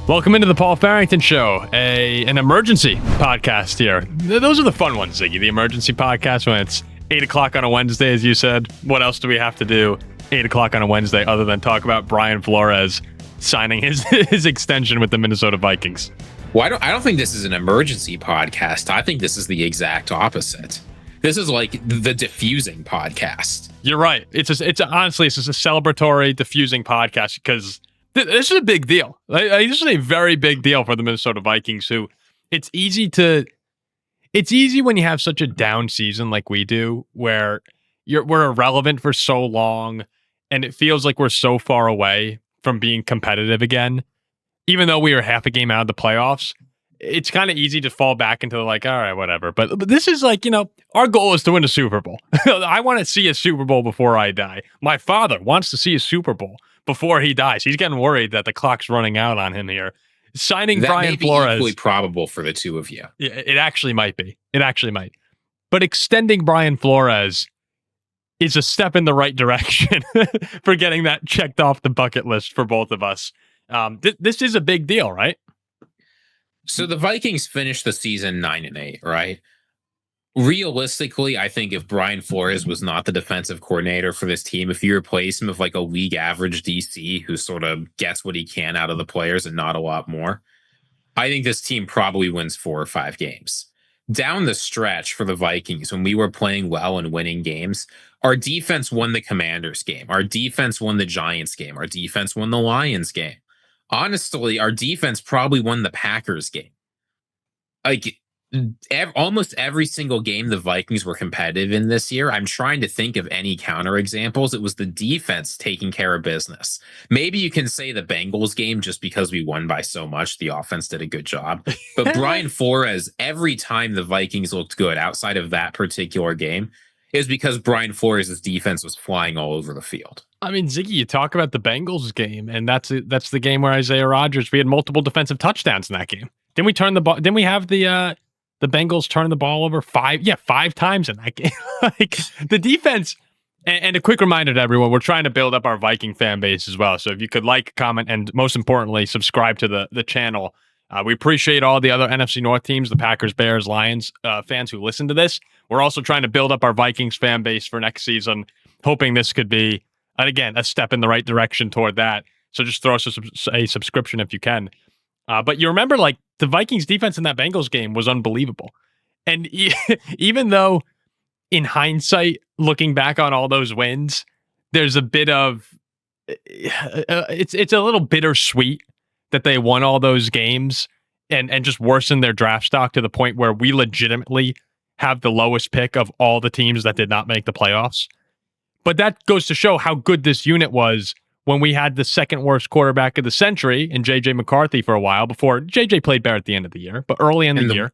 Welcome into the Paul Farrington Show, an emergency podcast here. Those are the fun ones, Ziggy. The emergency podcast when it's 8 o'clock on a Wednesday, as you said. What else do we have to do 8 o'clock on a Wednesday other than talk about Brian Flores signing his extension with the Minnesota Vikings? Well, I don't think this is an emergency podcast. I think this is the exact opposite. This is like the diffusing podcast. You're right. It's honestly, it's just a celebratory diffusing podcast because this is a big deal. This is a very big deal for the Minnesota Vikings, who it's easy when you have such a down season like we do, where we're irrelevant for so long, and it feels like we're so far away from being competitive again. Even though we are half a game out of the playoffs, it's kind of easy to fall back into like, all right, whatever. But this is like, our goal is to win a Super Bowl. I want to see a Super Bowl before I die. My father wants to see a Super Bowl before he dies. He's getting worried that the clock's running out on him here. Signing that Brian may be Flores. Equally probable for the two of you. Yeah, it actually might be. It actually might. But extending Brian Flores is a step in the right direction for getting that checked off the bucket list for both of us. This is a big deal, right? So the Vikings finished the season 9-8, right? Realistically, I think if Brian Flores was not the defensive coordinator for this team, if you replace him with like a league average DC who sort of gets what he can out of the players and not a lot more, I think this team probably wins 4 or 5 games. Down the stretch for the Vikings, when we were playing well and winning games, our defense won the Commanders game. Our defense won the Giants game. Our defense won the Lions game. Honestly, our defense probably won the Packers game. Like, almost every single game the Vikings were competitive in this year, I'm trying to think of any counter examples. It was the defense taking care of business. Maybe you can say the Bengals game just because we won by so much. The offense did a good job. But Brian Flores, every time the Vikings looked good outside of that particular game, is because Brian Flores' defense was flying all over the field. I mean, Ziggy, you talk about the Bengals game, and that's the game where Isaiah Rodgers, we had multiple defensive touchdowns in that game. Didn't we turn the ball? Didn't we have the Bengals turn the ball over 5 times in that game? Like the defense. And a quick reminder to everyone, we're trying to build up our Viking fan base as well. So if you could like, comment, and most importantly, subscribe to the channel. We appreciate all the other NFC North teams, the Packers, Bears, Lions fans who listen to this. We're also trying to build up our Vikings fan base for next season, hoping this could be, again, a step in the right direction toward that. So just throw us a subscription if you can. But you remember, like, the Vikings defense in that Bengals game was unbelievable. And even though in hindsight, looking back on all those wins, there's a bit of, it's a little bittersweet that they won all those games and just worsened their draft stock to the point where we legitimately have the lowest pick of all the teams that did not make the playoffs. But that goes to show how good this unit was when we had the second worst quarterback of the century in J.J. McCarthy for a while before J.J. played better at the end of the year, but early in the year.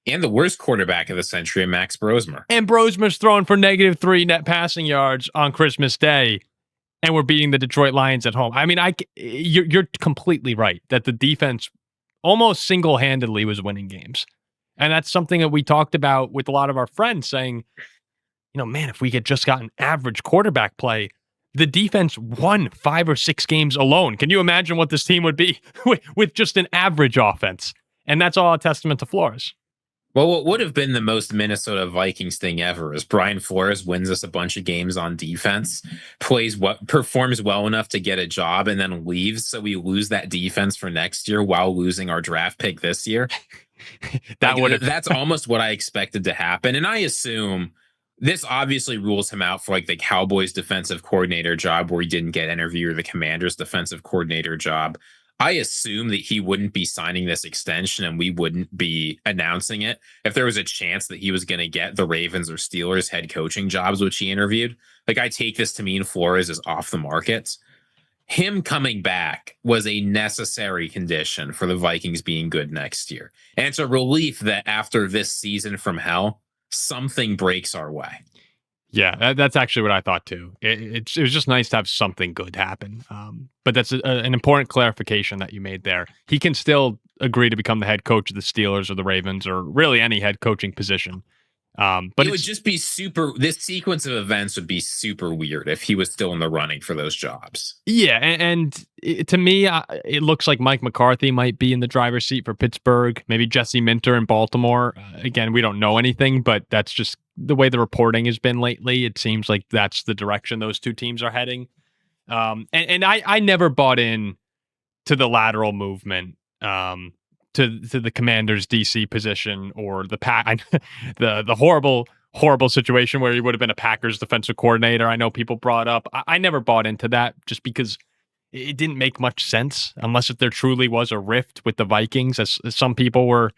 And the worst quarterback of the century, Max Brosmer. And Brosmer's throwing for -3 net passing yards on Christmas Day, and we're beating the Detroit Lions at home. I mean, you're completely right that the defense almost single-handedly was winning games. And that's something that we talked about with a lot of our friends saying, man, if we had just gotten average quarterback play, the defense won 5 or 6 games alone. Can you imagine what this team would be with just an average offense? And that's all a testament to Flores. Well, what would have been the most Minnesota Vikings thing ever is Brian Flores wins us a bunch of games on defense, performs well enough to get a job, and then leaves. So we lose that defense for next year while losing our draft pick this year. That's almost what I expected to happen. And I assume this obviously rules him out for like the Cowboys defensive coordinator job where he didn't get interviewed, or the Commanders defensive coordinator job. I assume that he wouldn't be signing this extension and we wouldn't be announcing it if there was a chance that he was going to get the Ravens or Steelers head coaching jobs, which he interviewed. Like, I take this to mean Flores is off the market. Him coming back was a necessary condition for the Vikings being good next year. And it's a relief that after this season from hell, something breaks our way. Yeah, that's actually what I thought too. It was just nice to have something good happen. But that's an important clarification that you made there. He can still agree to become the head coach of the Steelers or the Ravens or really any head coaching position. But it would just be this sequence of events would be super weird if he was still in the running for those jobs. Yeah, to me, it looks like Mike McCarthy might be in the driver's seat for Pittsburgh. Maybe Jesse Minter in Baltimore. Again, we don't know anything, but that's just the way the reporting has been lately. It seems like that's the direction those two teams are heading. I never bought in to the lateral movement, to the Commanders' DC position or the horrible situation where he would have been a Packers defensive coordinator. I know people brought up. I never bought into that just because it didn't make much sense unless if there truly was a rift with the Vikings, as some people were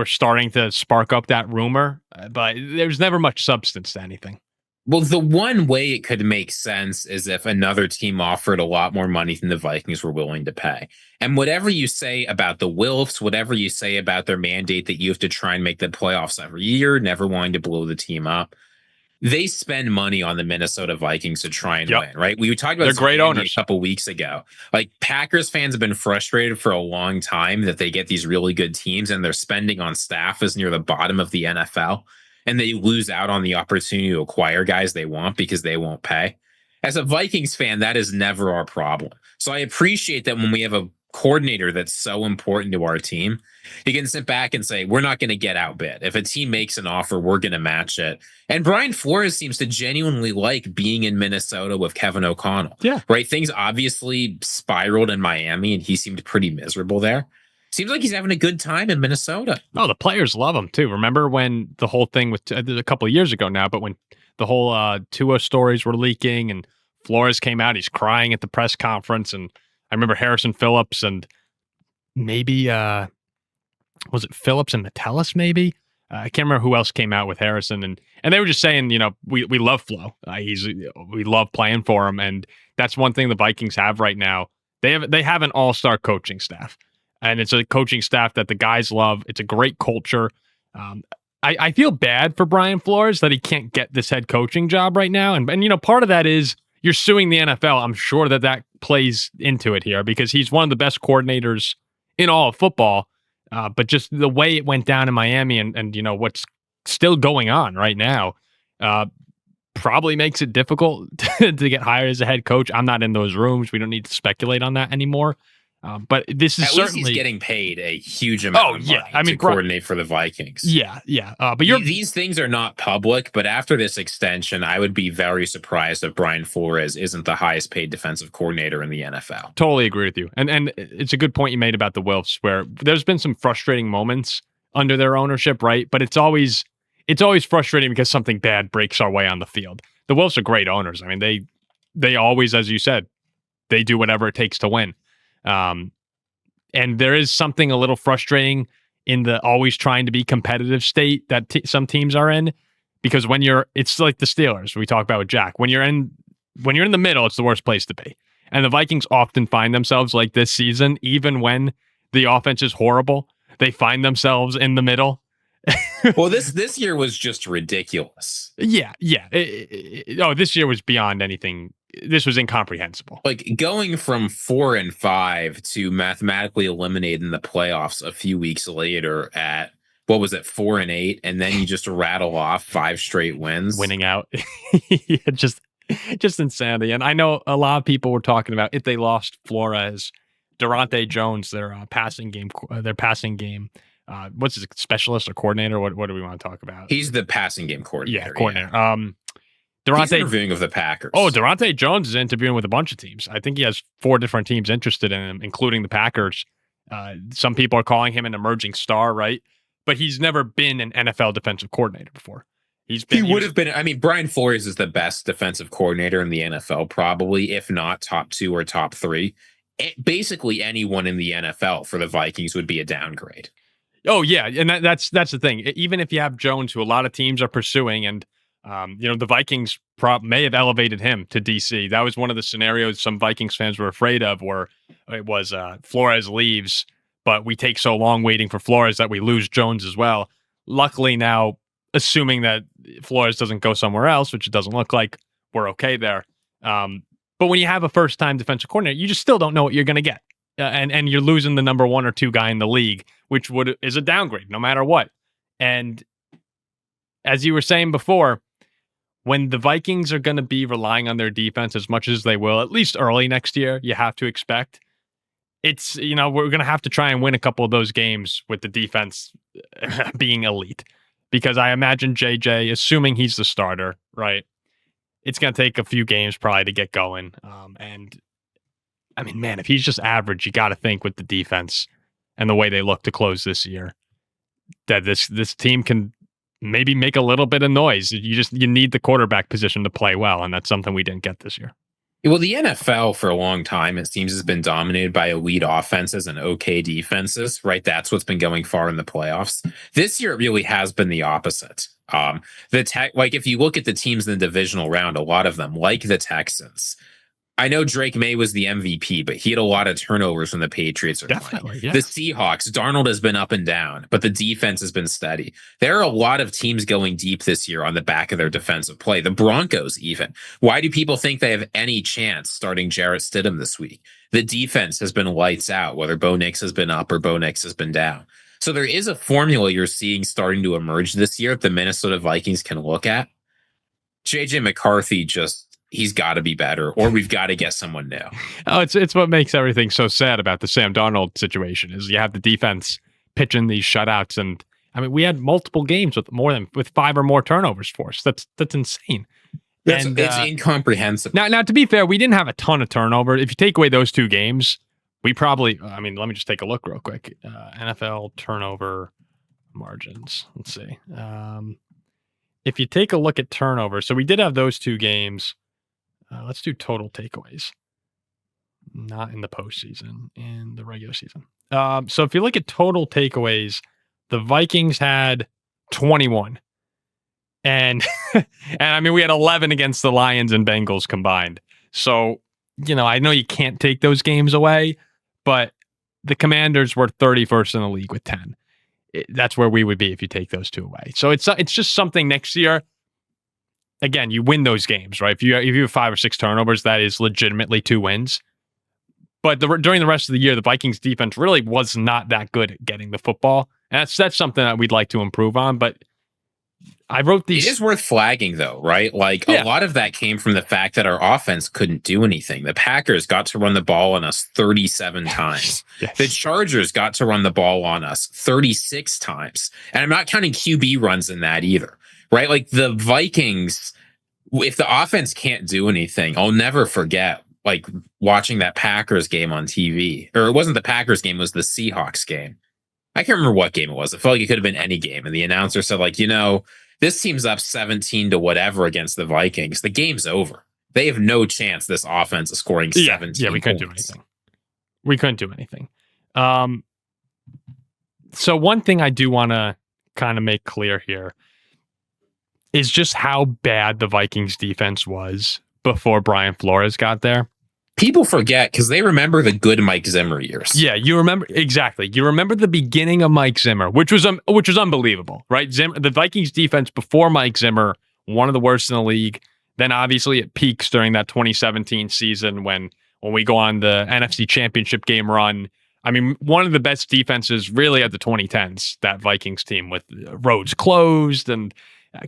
starting to spark up that rumor. But there's never much substance to anything. Well, the one way it could make sense is if another team offered a lot more money than the Vikings were willing to pay. And whatever you say about the Wilfs, whatever you say about their mandate that you have to try and make the playoffs every year, never wanting to blow the team up, they spend money on the Minnesota Vikings to try and win, right? We talked about They're great owners a couple weeks ago. Like, Packers fans have been frustrated for a long time that they get these really good teams and their spending on staff is near the bottom of the NFL. And they lose out on the opportunity to acquire guys they want because they won't pay. As a Vikings fan, that is never our problem. So I appreciate that when we have a coordinator that's so important to our team, he can sit back and say, we're not going to get outbid. If a team makes an offer, we're going to match it. And Brian Flores seems to genuinely like being in Minnesota with Kevin O'Connell. Yeah. Right? Things obviously spiraled in Miami, and he seemed pretty miserable there. Seems like he's having a good time in Minnesota. Oh, the players love him too. Remember when the whole thing with a couple of years ago now, but when the whole Tua stories were leaking and Flores came out, he's crying at the press conference. And I remember Harrison Phillips and maybe, was it Phillips and Metellus maybe? I can't remember who else came out with Harrison. And they were just saying, we love Flo. We love playing for him. And that's one thing the Vikings have right now. They have an all-star coaching staff. And it's a coaching staff that the guys love. It's a great culture. I feel bad for Brian Flores that he can't get this head coaching job right now. And part of that is you're suing the NFL. I'm sure that plays into it here because he's one of the best coordinators in all of football. But just the way it went down in Miami and what's still going on right now probably makes it difficult to get hired as a head coach. I'm not in those rooms. We don't need to speculate on that anymore. But this is certainly he's getting paid a huge amount of money to coordinate for the Vikings. Yeah. But these things are not public, but after this extension, I would be very surprised if Brian Flores isn't the highest paid defensive coordinator in the NFL. Totally agree with you. And it's a good point you made about the Wilfs, where there's been some frustrating moments under their ownership, right? But it's always frustrating because something bad breaks our way on the field. The Wilfs are great owners. I mean, they always, as you said, they do whatever it takes to win. And there is something a little frustrating in the always trying to be competitive state that some teams are in, because it's like the Steelers we talk about with Jack. When you're in the middle, it's the worst place to be. And the Vikings often find themselves like this season, even when the offense is horrible, they find themselves in the middle. Well, this year was just ridiculous. Yeah. This year was beyond anything. This was incomprehensible. Like, going from 4-5 to mathematically eliminated in the playoffs a few weeks later at, what was it, 4-8, and then you just rattle off 5 straight wins, winning out. Yeah, just insanity. And I know a lot of people were talking about if they lost Flores, Durante Jones, their passing game. What's his specialist or coordinator? What do we want to talk about? He's the passing game coordinator. Yeah, coordinator. Yeah. He's interviewing with the Packers. Oh, Durante Jones is interviewing with a bunch of teams. I think he has 4 different teams interested in him, including the Packers. Some people are calling him an emerging star, right? But he's never been an NFL defensive coordinator before. He would have been. I mean, Brian Flores is the best defensive coordinator in the NFL, probably, if not top 2 or top 3. Basically, anyone in the NFL for the Vikings would be a downgrade. Oh yeah, and that's the thing. Even if you have Jones, who a lot of teams are pursuing, and the Vikings may have elevated him to DC. That was one of the scenarios some Vikings fans were afraid of, where it was Flores leaves, but we take so long waiting for Flores that we lose Jones as well. Luckily now, assuming that Flores doesn't go somewhere else, which it doesn't look like, we're okay there. But when you have a first-time defensive coordinator, you just still don't know what you're going to get. And you're losing the number 1 or 2 guy in the league, which is a downgrade no matter what. And as you were saying before, when the Vikings are going to be relying on their defense as much as they will, at least early next year, you have to expect it's, we're going to have to try and win a couple of those games with the defense being elite. Because I imagine JJ, assuming he's the starter, right? It's going to take a few games probably to get going. And I mean, man, if he's just average, you got to think with the defense and the way they look to close this year, that this team can maybe make a little bit of noise. You need the quarterback position to play well, and that's something we didn't get this year. Well, the NFL for a long time, it seems, has been dominated by elite offenses and okay defenses, right? That's what's been going far in the playoffs. This year, it really has been the opposite. If you look at the teams in the divisional round, a lot of them, like the Texans, I know Drake May was the MVP, but he had a lot of turnovers when the Patriots are Definitely, playing. yeah. The Seahawks, Darnold has been up and down, but the defense has been steady. There are a lot of teams going deep this year on the back of their defensive play. The Broncos, even. Why do people think they have any chance starting Jarrett Stidham this week? The defense has been lights out, whether Bo Nix has been up or Bo Nix has been down. So there is a formula you're seeing starting to emerge this year that the Minnesota Vikings can look at. JJ McCarthy he's got to be better, or we've got to get someone new. Oh, it's what makes everything so sad about the Sam Darnold situation is you have the defense pitching these shutouts, and I mean we had multiple games with 5 or more turnovers for us. That's insane. It's incomprehensible. Now to be fair, we didn't have a ton of turnover. If you take away those 2 games, we probably. I mean, let me just take a look real quick. NFL turnover margins. Let's see. If you take a look at turnover, so we did have those 2 games. Let's do total takeaways. Not in the postseason, in the regular season. So if you look at total takeaways, the Vikings had 21. And I mean, we had 11 against the Lions and Bengals combined. So, I know you can't take those games away, but the Commanders were 31st in the league with 10. That's where we would be if you take those 2 away. So it's just something next year. Again, you win those games, right? If you have 5 or 6 turnovers, that is legitimately 2 wins. But during the rest of the year, the Vikings defense really was not that good at getting the football. And that's something that we'd like to improve on. But I wrote these. It is worth flagging, though, right? A lot of that came from the fact that our offense couldn't do anything. The Packers got to run the ball on us 37 times. Yes. The Chargers got to run the ball on us 36 times. And I'm not counting QB runs in that either. Right? The Vikings, if the offense can't do anything, I'll never forget, watching that Packers game on TV. Or it wasn't the Packers game, it was the Seahawks game. I can't remember what game it was. It felt like it could have been any game. And the announcer said, this team's up 17 to whatever against the Vikings. The game's over. They have no chance this offense is scoring 17 Yeah, we couldn't do anything. We couldn't do anything. So one thing I do want to kind of make clear here is just how bad the Vikings defense was before Brian Flores got there. People forget because they remember the good Mike Zimmer years. Yeah, you remember exactly. You remember the beginning of Mike Zimmer, which was unbelievable, right? The Vikings defense before Mike Zimmer, one of the worst in the league. Then obviously it peaks during that 2017 season when we go on the NFC Championship game run. I mean, one of the best defenses really at the 2010s, that Vikings team with roads closed and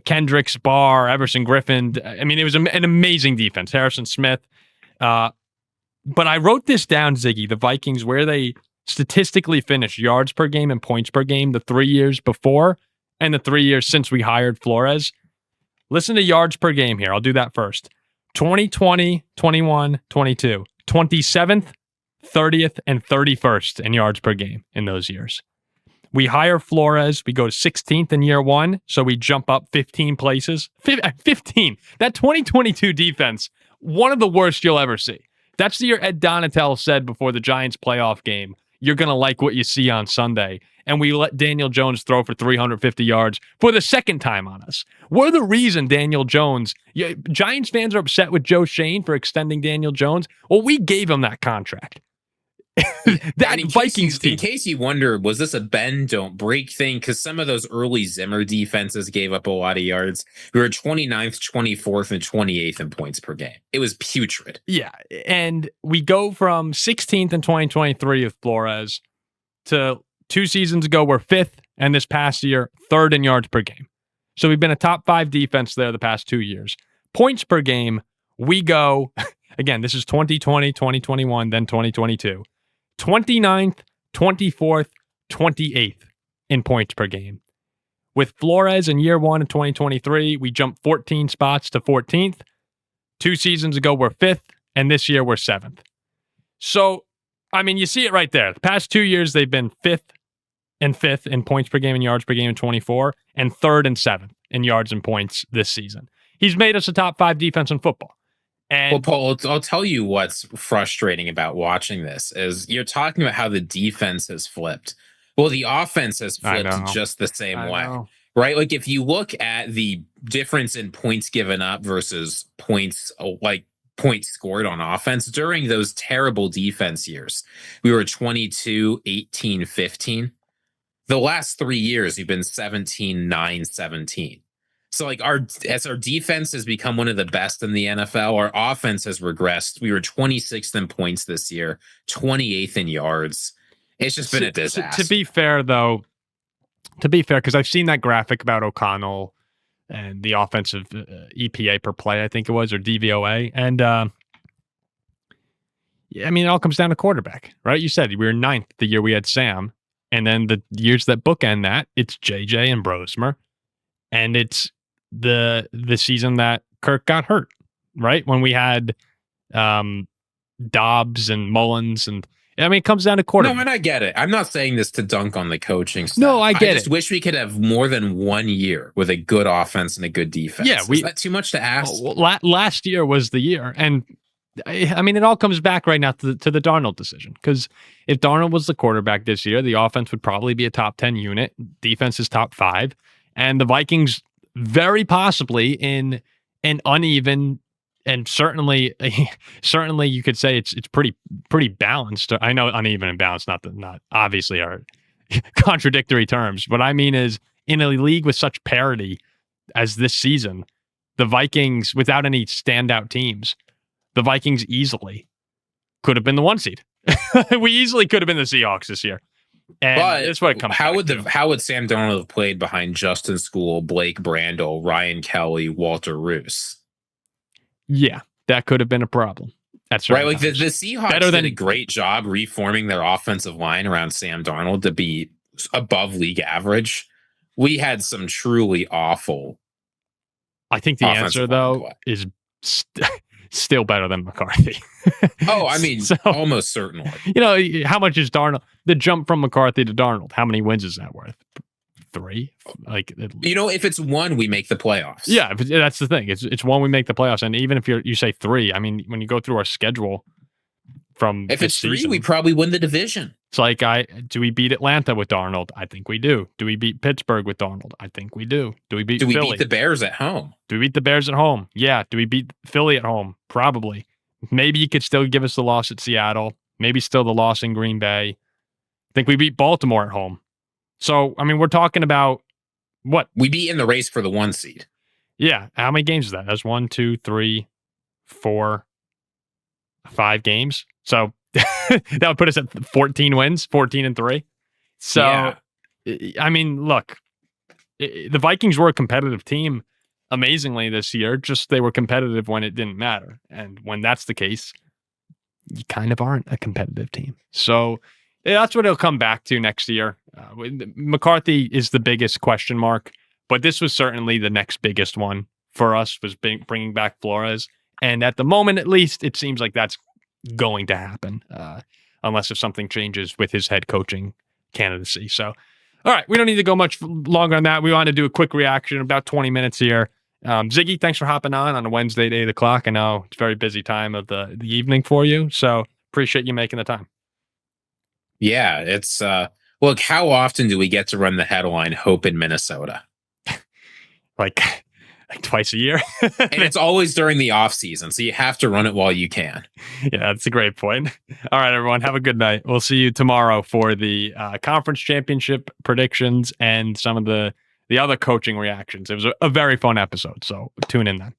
Kendricks, Barr, Everson Griffin. I mean, it was an amazing defense. Harrison Smith. But I wrote this down, Ziggy, the Vikings, where they statistically finished yards per game and points per game the 3 years before and the 3 years since we hired Flores. Listen to yards per game here. I'll do that first. 2020, 21, 22. 27th, 30th, and 31st in yards per game in those years. We hire Flores. We go to 16th in year 1, so we jump up 15 places. 15. That 2022 defense, one of the worst you'll ever see. That's the year Ed Donatel said before the Giants playoff game, you're going to like what you see on Sunday. And we let Daniel Jones throw for 350 yards for the second time on us. We're the reason Daniel Jones, Giants fans are upset with Joe Shane for extending Daniel Jones. Well, we gave him that contract. That Vikings team. In case you wonder, was this a bend, don't break thing? Because some of those early Zimmer defenses gave up a lot of yards. We were 29th, 24th, and 28th in points per game. It was putrid. Yeah, and we go from 16th in 2023 with Flores to 2 seasons ago, we're 5th, and this past year, 3rd in yards per game. So we've been a top 5 defense there the past 2 years. Points per game, we go, again, this is 2020, 2021, then 2022. 29th, 24th, 28th in points per game. With Flores in year 1 in 2023, we jumped 14 spots to 14th. 2 seasons ago, we're 5th, and this year we're 7th. So, I mean, you see it right there. The past 2 years, they've been 5th and 5th in points per game and yards per game in 24, and 3rd and 7th in yards and points this season. He's made us a top 5 defense in football. And well, Paul, I'll tell you what's frustrating about watching this is you're talking about how the defense has flipped. Well, the offense has flipped just the same way, right? Like if you look at the difference in points given up versus points scored on offense during those terrible defense years, we were 22, 18, 15. The last 3 years, we've been 17, 9, 17. So like as our defense has become one of the best in the NFL, our offense has regressed. We were 26th in points this year, 28th in yards. It's just been a disaster. To be fair, because I've seen that graphic about O'Connell and the offensive EPA per play, I think it was, or DVOA. And I mean, it all comes down to quarterback, right? You said we were 9th the year we had Sam. And then the years that bookend that, it's JJ and Brosmer. And it's the season that Kirk got hurt, right? When we had Dobbs and Mullins, and I mean, it comes down to quarterback. No, and I get it. I'm not saying this to dunk on the coaching staff. No, I get it. I just wish we could have more than 1 year with a good offense and a good defense. Yeah, is that too much to ask? Well, last year was the year, and I mean, it all comes back right now to the Darnold decision. Because if Darnold was the quarterback this year, the offense would probably be a top 10 unit. Defense is top 5, and the Vikings very possibly in an uneven and certainly you could say it's pretty balanced. I know uneven and balanced not obviously are contradictory terms. What I mean is in a league with such parity as this season, the Vikings, without any standout teams, the Vikings easily could have been the 1 seed. We easily could have been the Seahawks this year. And but that's what it comes how back would Sam Darnold have played behind Justin School, Blake Brandel, Ryan Kelly, Walter Roos? Yeah, that could have been a problem. That's right. Like the Seahawks did a great job reforming their offensive line around Sam Darnold to be above league average. We had some truly awful. I think the answer though is still better than McCarthy. Oh, I mean, so, almost certainly. You know, how much is Darnold? The jump from McCarthy to Darnold, how many wins is that worth? 3? Like, you know, if it's 1, we make the playoffs. Yeah, that's the thing. It's 1, we make the playoffs, and even if you say 3, I mean, when you go through our schedule from if it's 3, season, we probably win the division. It's like, do we beat Atlanta with Darnold? I think we do. Do we beat Pittsburgh with Darnold? I think we do. Do we beat the Bears at home? Do we beat the Bears at home? Yeah. Do we beat Philly at home? Probably. Maybe you could still give us the loss at Seattle. Maybe still the loss in Green Bay. I think we beat Baltimore at home. So, I mean, we're talking about what? We beat in the race for the 1 seed. Yeah. How many games is that? That's 1, 2, 3, 4, 5 games. So that would put us at 14 wins, 14-3. So, yeah. I mean, look, the Vikings were a competitive team amazingly this year. Just they were competitive when it didn't matter. And when that's the case, you kind of aren't a competitive team. So yeah, that's what it'll come back to next year. McCarthy is the biggest question mark, but this was certainly the next biggest one for us, was bringing back Flores. And at the moment, at least, it seems like that's going to happen, unless if something changes with his head coaching candidacy. So, all right, we don't need to go much longer on that. We want to do a quick reaction, about 20 minutes here. Ziggy, thanks for hopping on a Wednesday at 8 o'clock. I know it's a very busy time of the evening for you, so appreciate you making the time. Yeah, it's look, how often do we get to run the headline "Hope in Minnesota"? like twice a year. And it's always during the off season, so you have to run it while you can. Yeah, that's a great point. All right, everyone, have a good night. We'll see you tomorrow for the conference championship predictions and some of the other coaching reactions. It was a very fun episode, so tune in then.